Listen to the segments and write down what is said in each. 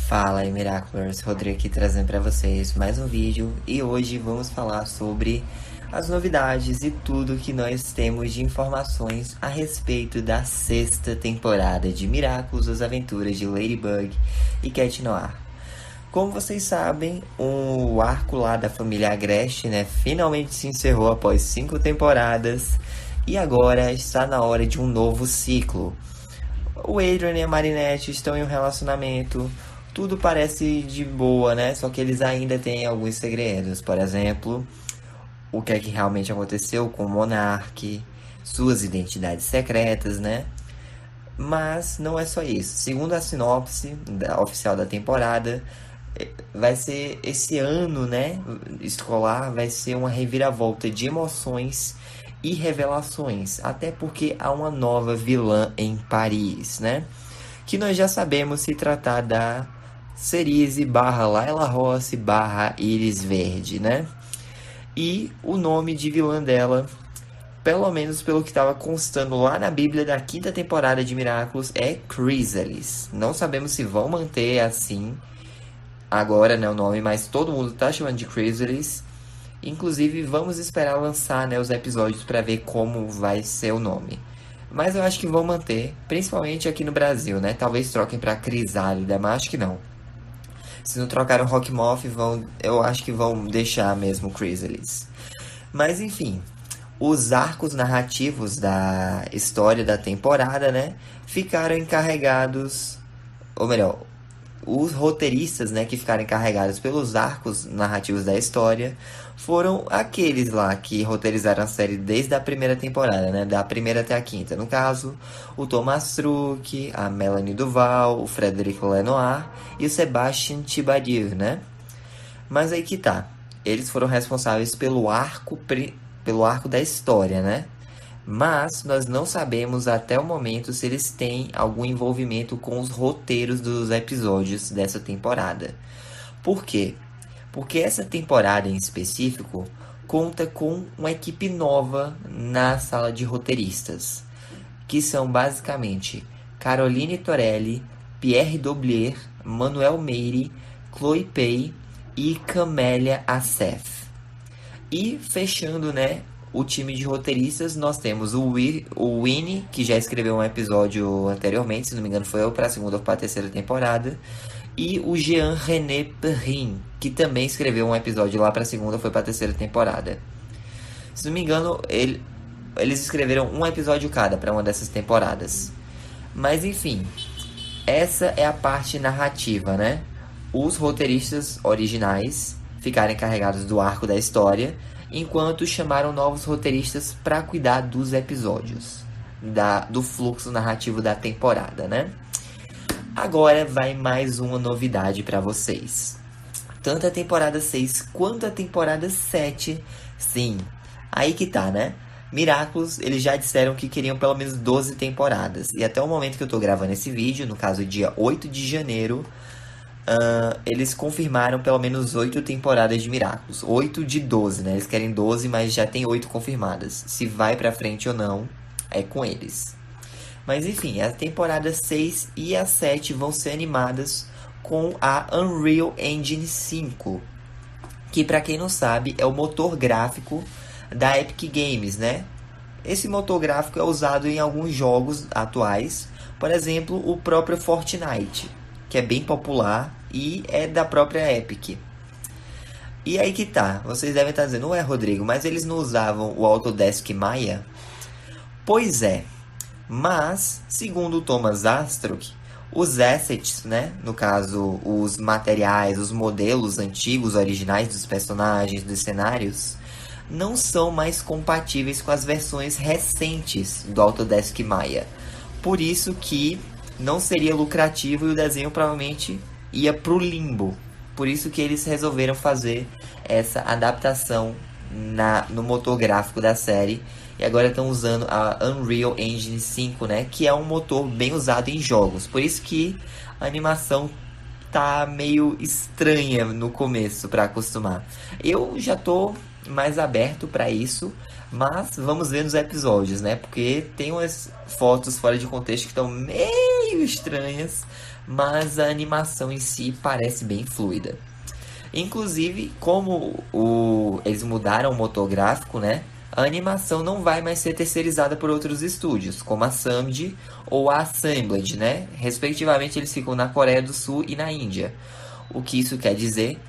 Fala aí, Miraculous, Rodrigo aqui trazendo para vocês mais um vídeo e hoje vamos falar sobre as novidades e tudo que nós temos de informações a respeito da sexta temporada de Miraculous, as aventuras de Ladybug e Cat Noir. Como vocês sabem, o arco lá da família Agreste, né, finalmente se encerrou após 5 temporadas e agora está na hora de um novo ciclo. O Adrian e a Marinette estão em um relacionamento, tudo parece de boa, né? Só que eles ainda têm alguns segredos. Por exemplo, o que é que realmente aconteceu com o Monark, suas identidades secretas, né? Mas não é só isso. Segundo a sinopse oficial da temporada, vai ser esse ano, né, escolar, vai ser uma reviravolta de emoções e revelações, até porque há uma nova vilã em Paris, né? Que nós já sabemos se tratar da Cerise barra Layla Rossi barra Iris Verde, né? E o nome de vilã dela, pelo menos pelo que estava constando lá na Bíblia da quinta temporada de Miraculous, é Chrysalis. Não sabemos se vão manter assim agora, né, o nome, mas todo mundo tá chamando de Chrysalis. Inclusive, vamos esperar lançar, né, os episódios para ver como vai ser o nome. Mas eu acho que vão manter, principalmente aqui no Brasil, né? Talvez troquem para Crisálida, mas acho que não. Se não trocaram Rockmoth, eu acho que vão deixar mesmo Chrysalis. Mas enfim, os arcos narrativos da história da temporada, né, ficaram encarregados, ou melhor, os roteiristas, né, que ficaram encarregados pelos arcos narrativos da história foram aqueles lá que roteirizaram a série desde a primeira temporada, né, da primeira até a quinta. No caso, o Thomas Truc, a Melanie Duval, o Frederic Lenoir e o Sebastian Thibaudier, né? Mas aí que tá. Eles foram responsáveis pelo arco da história, né? Mas nós não sabemos até o momento se eles têm algum envolvimento com os roteiros dos episódios dessa temporada. Por quê? Porque essa temporada em específico conta com uma equipe nova na sala de roteiristas, que são basicamente Caroline Torelli, Pierre Doblier, Manuel Meire, Chloe Pei e Camélia Assef. E fechando, né, o time de roteiristas, nós temos o Winnie, que já escreveu um episódio anteriormente, se não me engano foi para a segunda ou para a terceira temporada, e o Jean René Perrin, que também escreveu um episódio lá para a segunda ou foi para a terceira temporada. Se não me engano, eles escreveram um episódio cada para uma dessas temporadas. Mas enfim, essa é a parte narrativa, né? Os roteiristas originais ficaram encarregados do arco da história, enquanto chamaram novos roteiristas para cuidar dos episódios, do fluxo narrativo da temporada, né? Agora vai mais uma novidade para vocês. Tanto a temporada 6 quanto a temporada 7, sim, aí que tá, né? Miraculous, eles já disseram que queriam pelo menos 12 temporadas. E até o momento que eu tô gravando esse vídeo, no caso dia 8 de janeiro, eles confirmaram pelo menos 8 temporadas de Miraculous. 8 de 12, né? Eles querem 12, mas já tem 8 confirmadas. Se vai pra frente ou não, é com eles. Mas enfim, a temporada 6 e a 7 vão ser animadas com a Unreal Engine 5. Que pra quem não sabe, é o motor gráfico da Epic Games, né? Esse motor gráfico é usado em alguns jogos atuais. Por exemplo, o próprio Fortnite, que é bem popular e é da própria Epic. E aí que tá, vocês devem estar dizendo, não é, Rodrigo, mas eles não usavam o Autodesk Maya? Pois é, mas, segundo o Thomas Astruc, os assets, né, no caso, os materiais, os modelos antigos, originais dos personagens, dos cenários, não são mais compatíveis com as versões recentes do Autodesk Maya. Por isso que não seria lucrativo e o desenho provavelmente ia pro limbo. Por isso que eles resolveram fazer essa adaptação no motor gráfico da série. E agora estão usando a Unreal Engine 5, né? Que é um motor bem usado em jogos. Por isso que a animação tá meio estranha no começo para acostumar. Eu já tô mais aberto para isso, mas vamos ver nos episódios, né? Porque tem umas fotos fora de contexto que estão meio estranhas, mas a animação em si parece bem fluida. Inclusive, como eles mudaram o motor gráfico, né? A animação não vai mais ser terceirizada por outros estúdios, como a Samd ou a Assembled, né? Respectivamente, eles ficam na Coreia do Sul e na Índia. O que isso quer dizer?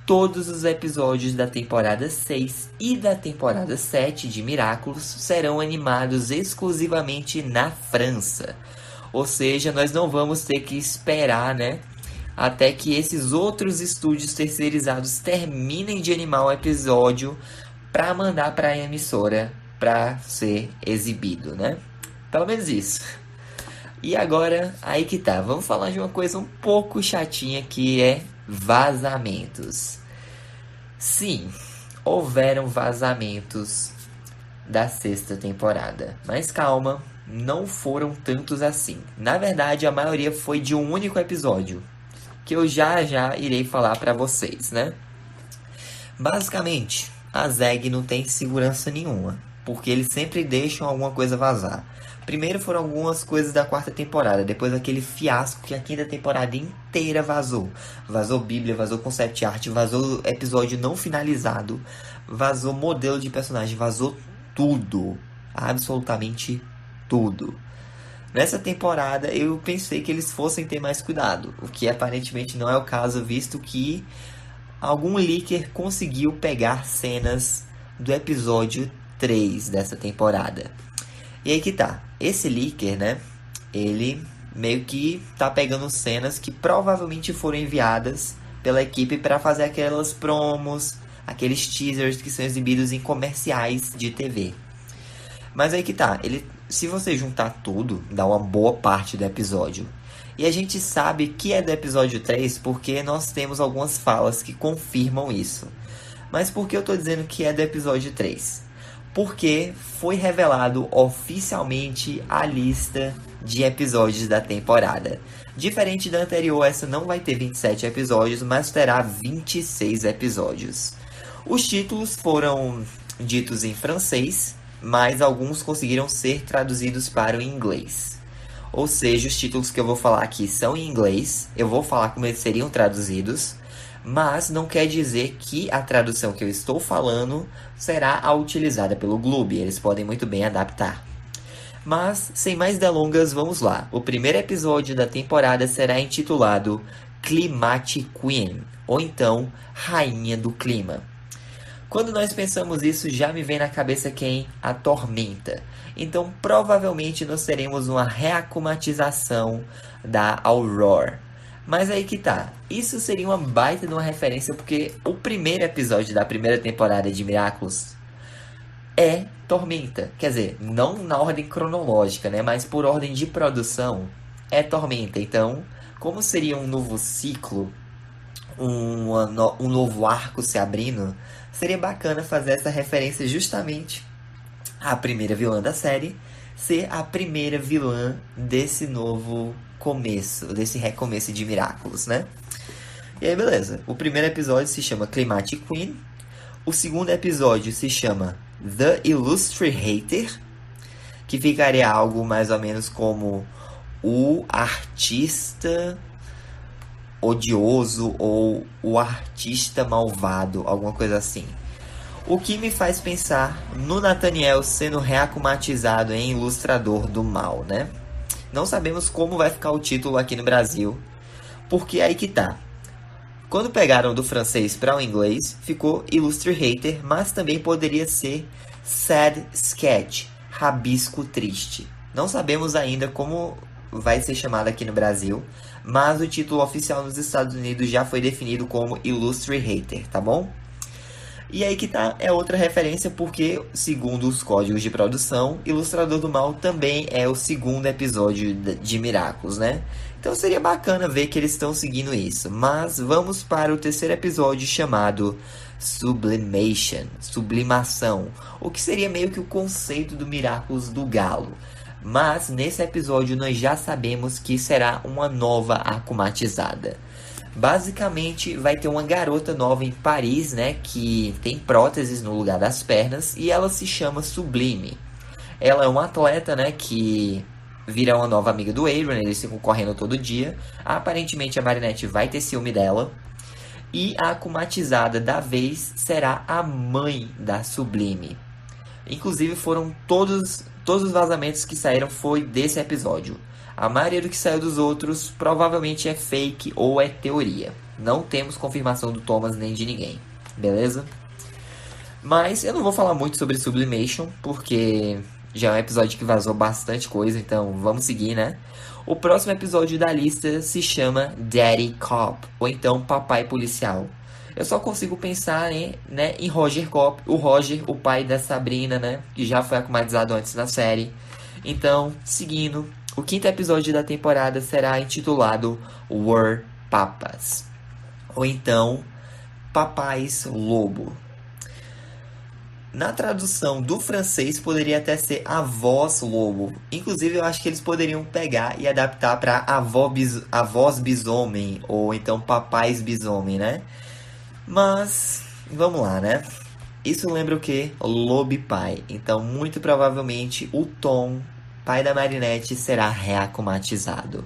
Todos os episódios da temporada 6 e da temporada 7 de Miraculous serão animados exclusivamente na França. Ou seja, nós não vamos ter que esperar, né, até que esses outros estúdios terceirizados terminem de animar o episódio para mandar para a emissora para ser exibido, né? Pelo menos isso. E agora, aí que tá, vamos falar de uma coisa um pouco chatinha que é vazamentos. Sim, houveram vazamentos da sexta temporada, mas calma, não foram tantos assim. Na verdade, a maioria foi de um único episódio, que eu já irei falar para vocês, né? Basicamente, a Zeg não tem segurança nenhuma, porque eles sempre deixam alguma coisa vazar. Primeiro foram algumas coisas da quarta temporada, depois aquele fiasco que a quinta temporada inteira vazou. Vazou Bíblia, vazou concept art, vazou episódio não finalizado, vazou modelo de personagem, vazou tudo. Absolutamente tudo. Nessa temporada eu pensei que eles fossem ter mais cuidado, o que aparentemente não é o caso, visto que algum leaker conseguiu pegar cenas do episódio 3 dessa temporada. E aí que tá, esse leaker, né, ele meio que tá pegando cenas que provavelmente foram enviadas pela equipe para fazer aquelas promos, aqueles teasers que são exibidos em comerciais de TV. Mas aí que tá, se você juntar tudo, dá uma boa parte do episódio. E a gente sabe que é do episódio 3 porque nós temos algumas falas que confirmam isso. Mas por que eu tô dizendo que é do episódio 3? Porque foi revelado oficialmente a lista de episódios da temporada. Diferente da anterior, essa não vai ter 27 episódios, mas terá 26 episódios. Os títulos foram ditos em francês, mas alguns conseguiram ser traduzidos para o inglês. Ou seja, os títulos que eu vou falar aqui são em inglês, eu vou falar como eles seriam traduzidos, mas não quer dizer que a tradução que eu estou falando será a utilizada pelo Gloob, eles podem muito bem adaptar. Mas, sem mais delongas, vamos lá. O primeiro episódio da temporada será intitulado Climate Queen, ou então Rainha do Clima. Quando nós pensamos isso, já me vem na cabeça quem? A Tormenta. Então, provavelmente, nós teremos uma reaclimatização da Aurora. Mas aí que tá. Isso seria uma baita de uma referência, porque o primeiro episódio da primeira temporada de Miraculous é Tormenta. Quer dizer, não na ordem cronológica, né? Mas por ordem de produção, é Tormenta. Então, como seria um novo ciclo, um novo arco se abrindo, seria bacana fazer essa referência justamente à primeira vilã da série ser a primeira vilã desse novo começo, desse recomeço de Miraculous, né? E aí, beleza. O primeiro episódio se chama Climate Queen. O segundo episódio se chama The Illustrious Hater, que ficaria algo mais ou menos como o artista odioso ou o artista malvado, alguma coisa assim. O que me faz pensar no Nathaniel sendo reacumatizado em Ilustrador do Mal, né? Não sabemos como vai ficar o título aqui no Brasil, porque aí que tá. Quando pegaram do francês para o inglês, ficou Illustrious Hater, mas também poderia ser Sad Sketch, Rabisco Triste. Não sabemos ainda como vai ser chamado aqui no Brasil, mas o título oficial nos Estados Unidos já foi definido como Illustrious Hater, tá bom? E aí que tá, é outra referência porque, segundo os códigos de produção, Ilustrador do Mal também é o segundo episódio de Miraculous, né? Então seria bacana ver que eles estão seguindo isso. Mas vamos para o terceiro episódio chamado Sublimation, Sublimação, o que seria meio que o conceito do Miraculous do Galo. Mas nesse episódio nós já sabemos que será uma nova acumatizada. Basicamente vai ter uma garota nova em Paris, né, que tem próteses no lugar das pernas e ela se chama Sublime. Ela é uma atleta, né, que vira uma nova amiga do Adrian, eles ficam correndo todo dia. Aparentemente a Marinette vai ter ciúme dela. E a akumatizada da vez será a mãe da Sublime. Inclusive foram todos os vazamentos que saíram foi desse episódio. A maioria do que saiu dos outros provavelmente é fake ou é teoria. Não temos confirmação do Thomas nem de ninguém, beleza? Mas eu não vou falar muito sobre Sublimation, porque já é um episódio que vazou bastante coisa, então vamos seguir, né? O próximo episódio da lista se chama Daddy Cop, ou então Papai Policial. Eu só consigo pensar em Roger Cop, o Roger, o pai da Sabrina, né? Que já foi akumatizado antes na série. Então, seguindo, o quinto episódio da temporada será intitulado War Papas, ou então Papais Lobo. Na tradução do francês poderia até ser avós lobo. Inclusive eu acho que eles poderiam pegar e adaptar para avós bisomem ou então papais bisomem, né? Mas vamos lá, né? Isso lembra o quê? Lobo pai. Então muito provavelmente o Tom, pai da Marinette, será reakumatizado.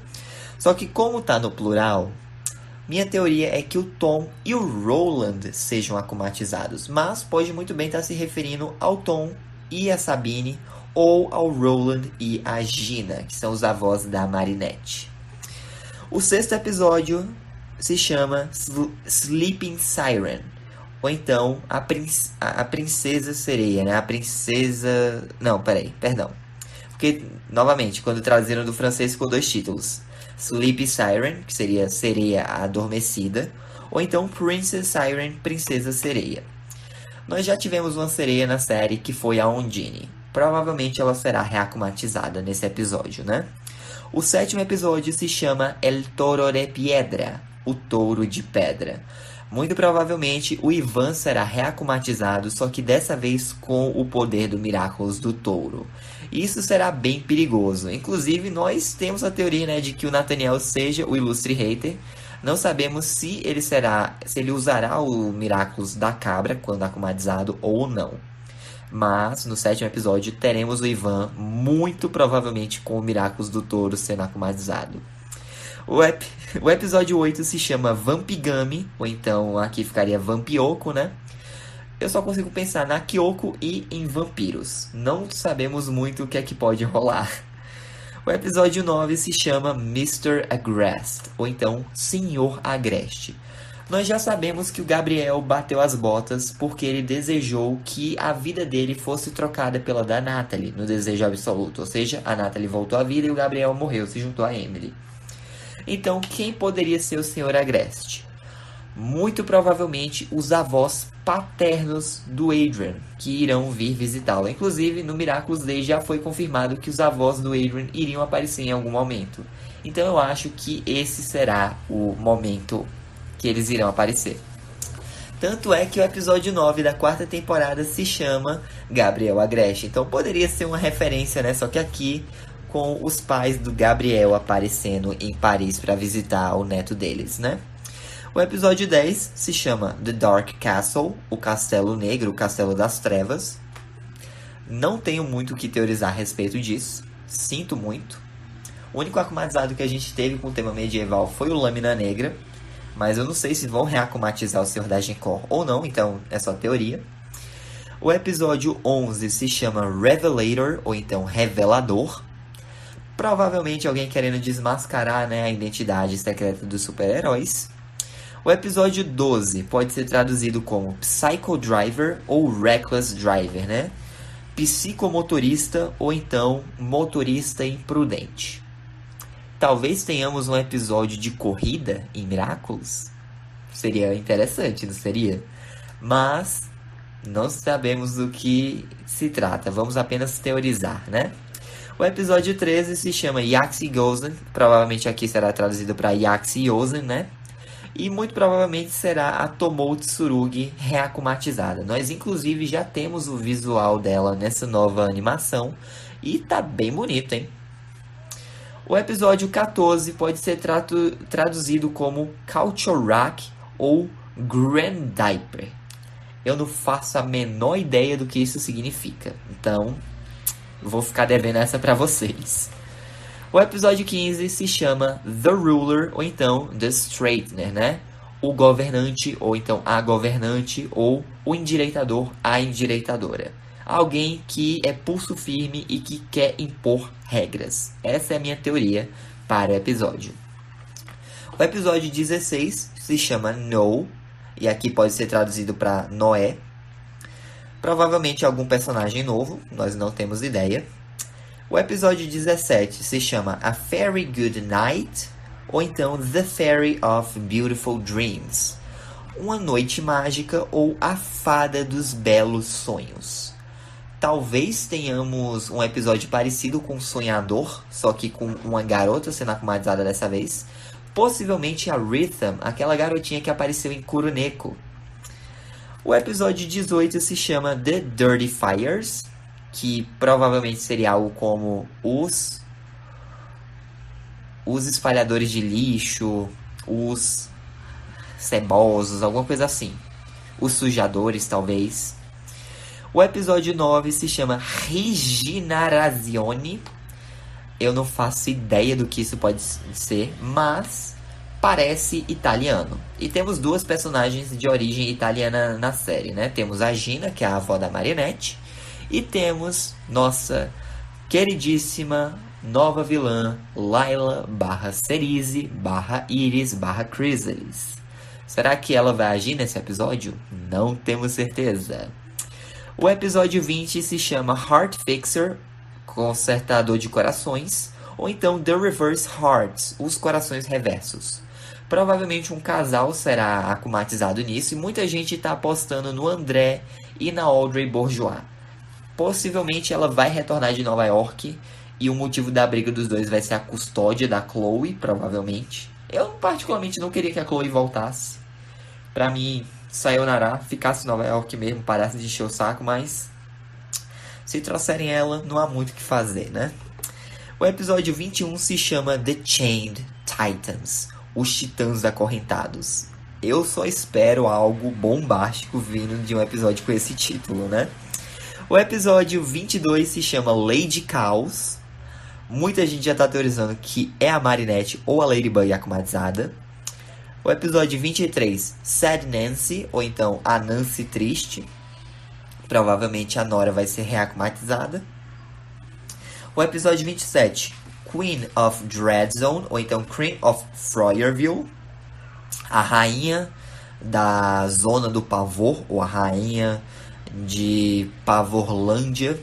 Só que como tá no plural, minha teoria é que o Tom e o Roland sejam akumatizados, mas pode muito bem estar se referindo ao Tom e a Sabine, ou ao Roland e a Gina, que são os avós da Marinette. O sexto episódio se chama Sleeping Siren, ou então a Princesa Sereia, né? A Princesa... Não, perdão. Porque, novamente, quando traduziram do francês ficou dois títulos. Sleepy Siren, que seria Sereia Adormecida, ou então Princess Siren, Princesa Sereia. Nós já tivemos uma sereia na série que foi a Ondine. Provavelmente ela será reakumatizada nesse episódio, né? O sétimo episódio se chama El Toro de Piedra, o Touro de Pedra. Muito provavelmente o Ivan será reakumatizado, só que dessa vez com o poder do Miraculous do Touro. Isso será bem perigoso. Inclusive, nós temos a teoria, né, de que o Nathaniel seja o Ilustre Hater. Não sabemos se ele usará o Miraculous da Cabra quando akumatizado ou não. Mas, no sétimo episódio, teremos o Ivan, muito provavelmente com o Miraculous do Touro sendo akumatizado. O episódio 8 se chama Vampigami, ou então aqui ficaria Vampioco, né? Eu só consigo pensar na Kyoko e em vampiros. Não sabemos muito o que é que pode rolar. O episódio 9 se chama Mr. Agreste, ou então Senhor Agreste. Nós já sabemos que o Gabriel bateu as botas porque ele desejou que a vida dele fosse trocada pela da Natalie, no desejo absoluto. Ou seja, a Natalie voltou à vida e o Gabriel morreu, se juntou a Emily. Então, quem poderia ser o Senhor Agreste? Muito provavelmente os avós paternos do Adrian, que irão vir visitá-lo. Inclusive, no Miraculous Day já foi confirmado que os avós do Adrian iriam aparecer em algum momento. Então eu acho que esse será o momento que eles irão aparecer. Tanto é que o episódio 9 da quarta temporada se chama Gabriel Agreste. Então poderia ser uma referência, né? Só que aqui com os pais do Gabriel aparecendo em Paris para visitar o neto deles, né? O episódio 10 se chama The Dark Castle, o Castelo Negro, o Castelo das Trevas. Não tenho muito o que teorizar a respeito disso. Sinto muito. O único akumatizado que a gente teve com o tema medieval foi o Lâmina Negra. Mas eu não sei se vão reakumatizar o Senhor da Gencor ou não, então é só teoria. O episódio 11 se chama Revelator, ou então Revelador. Provavelmente alguém querendo desmascarar, né, a identidade secreta dos super-heróis. O episódio 12 pode ser traduzido como Psycho Driver ou Reckless Driver, né? Psicomotorista ou então motorista imprudente. Talvez tenhamos um episódio de corrida em Miraculous. Seria interessante, não seria? Mas não sabemos do que se trata. Vamos apenas teorizar, né? O episódio 13 se chama Yaxi Gozen. Provavelmente aqui será traduzido para Yaxi Yosen, né? E muito provavelmente será a Tomoe Tsurugi reakumatizada. Nós inclusive já temos o visual dela nessa nova animação. E tá bem bonito, hein? O episódio 14 pode ser traduzido como Culturak ou Grand Diaper. Eu não faço a menor ideia do que isso significa. Então, vou ficar devendo essa para vocês. O episódio 15 se chama The Ruler, ou então The Straightener, né? O governante, ou então a governante, ou o endireitador, a endireitadora. Alguém que é pulso firme e que quer impor regras. Essa é a minha teoria para o episódio. O episódio 16 se chama No, e aqui pode ser traduzido para Noé. Provavelmente algum personagem novo, nós não temos ideia. O episódio 17 se chama A Very Good Night, ou então The Fairy of Beautiful Dreams. Uma noite mágica ou a fada dos belos sonhos. Talvez tenhamos um episódio parecido com Sonhador, só que com uma garota sendo akumatizada dessa vez. Possivelmente a Rhythm, aquela garotinha que apareceu em Kuroneko. O episódio 18 se chama The Dirty Fires, que provavelmente seria algo como os espalhadores de lixo, os cebosos, alguma coisa assim. Os sujadores, talvez. O episódio 9 se chama Regenerazione. Eu não faço ideia do que isso pode ser, mas parece italiano. E temos duas personagens de origem italiana na série, né? Temos a Gina, que é a avó da Marinette, e temos nossa queridíssima nova vilã, Layla /Cerise /Iris Chrysalis. Será que ela vai agir nesse episódio? Não temos certeza. O episódio 20 se chama Heart Fixer, consertador de corações, ou então The Reverse Hearts, os corações reversos. Provavelmente um casal será akumatizado nisso e muita gente está apostando no André e na Audrey Bourgeois. Possivelmente ela vai retornar de Nova York e o motivo da briga dos dois vai ser a custódia da Chloe, provavelmente. Eu particularmente não queria que a Chloe voltasse. Pra mim, Sayonara, ficasse em Nova York mesmo, parasse de encher o saco, mas se trouxerem ela, não há muito o que fazer, né? O episódio 21 se chama The Chained Titans, os Titãs Acorrentados. Eu só espero algo bombástico vindo de um episódio com esse título, né? O episódio 22 se chama Lady Chaos. Muita gente já tá teorizando que é a Marinette ou a Ladybug akumatizada. O episódio 23, Sad Nancy, ou então a Nancy Triste. Provavelmente a Nora vai ser reakumatizada. O episódio 27, Queen of Dreadzone, ou então Queen of Froyerville. A rainha da Zona do Pavor, ou a rainha de Pavorlândia.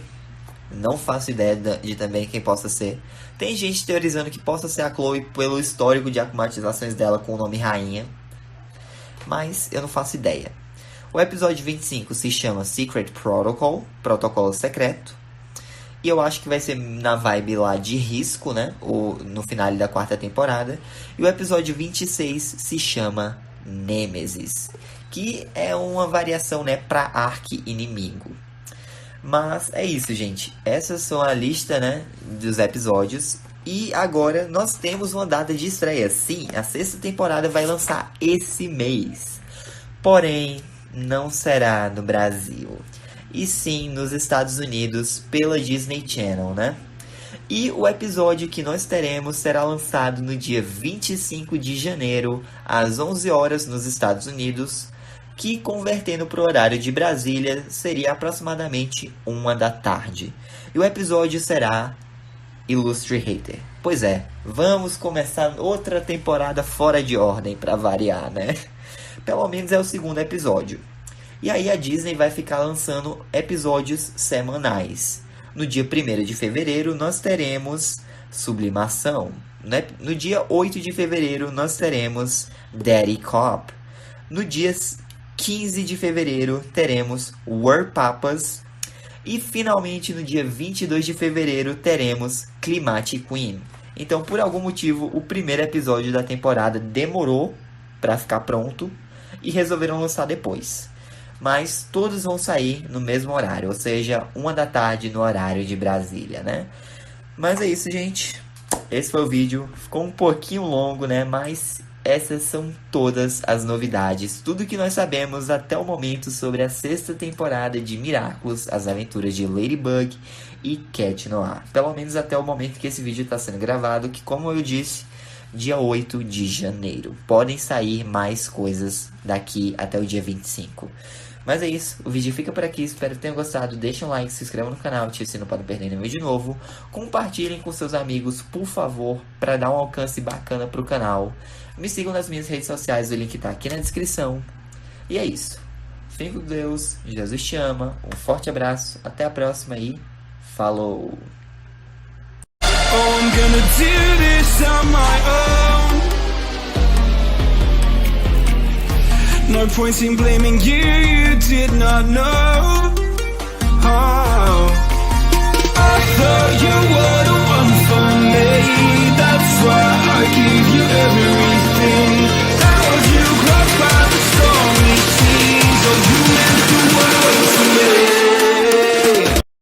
Não faço ideia de também quem possa ser. Tem gente teorizando que possa ser a Chloe pelo histórico de akumatizações dela com o nome rainha. Mas eu não faço ideia. O episódio 25 se chama Secret Protocol, protocolo secreto. E eu acho que vai ser na vibe lá de risco, né? No final da quarta temporada. E o episódio 26 se chama Nemesis, que é uma variação, né, para arqui-inimigo. Mas é isso, gente. Essas são a lista, né, dos episódios. E agora nós temos uma data de estreia. Sim, a sexta temporada vai lançar esse mês. Porém, não será no Brasil. E sim nos Estados Unidos pela Disney Channel, né? E o episódio que nós teremos será lançado no dia 25 de janeiro, às 11 horas nos Estados Unidos, que convertendo para o horário de Brasília seria aproximadamente 1 da tarde. E o episódio será Illustre Hater. Pois é, vamos começar outra temporada fora de ordem para variar, né? Pelo menos é o segundo episódio. E aí a Disney vai ficar lançando episódios semanais. No dia 1º de fevereiro nós teremos Sublimação. No dia 8 de fevereiro nós teremos Daddy Cop. No dia 15 de fevereiro teremos War Papas. E finalmente no dia 22 de fevereiro teremos Climate Queen. Então por algum motivo o primeiro episódio da temporada demorou para ficar pronto e resolveram lançar depois. Mas todos vão sair no mesmo horário, ou seja, 1 da tarde no horário de Brasília, né? Mas é isso, gente. Esse foi o vídeo. Ficou um pouquinho longo, né? Mas essas são todas as novidades, tudo que nós sabemos até o momento sobre a 6ª temporada de Miraculous, as aventuras de Ladybug e Cat Noir. Pelo menos até o momento que esse vídeo está sendo gravado, que como eu disse, dia 8 de janeiro. Podem sair mais coisas daqui até o dia 25. Mas é isso, o vídeo fica por aqui, espero que tenham gostado, deixem um like, se inscrevam no canal, ativem o sino para não perder nenhum vídeo novo, compartilhem com seus amigos, por favor, para dar um alcance bacana pro canal, me sigam nas minhas redes sociais, o link tá aqui na descrição, e é isso, fiquem com Deus, Jesus te ama, um forte abraço, até a próxima e falou! No point in blaming you, you did not know. Oh, I thought you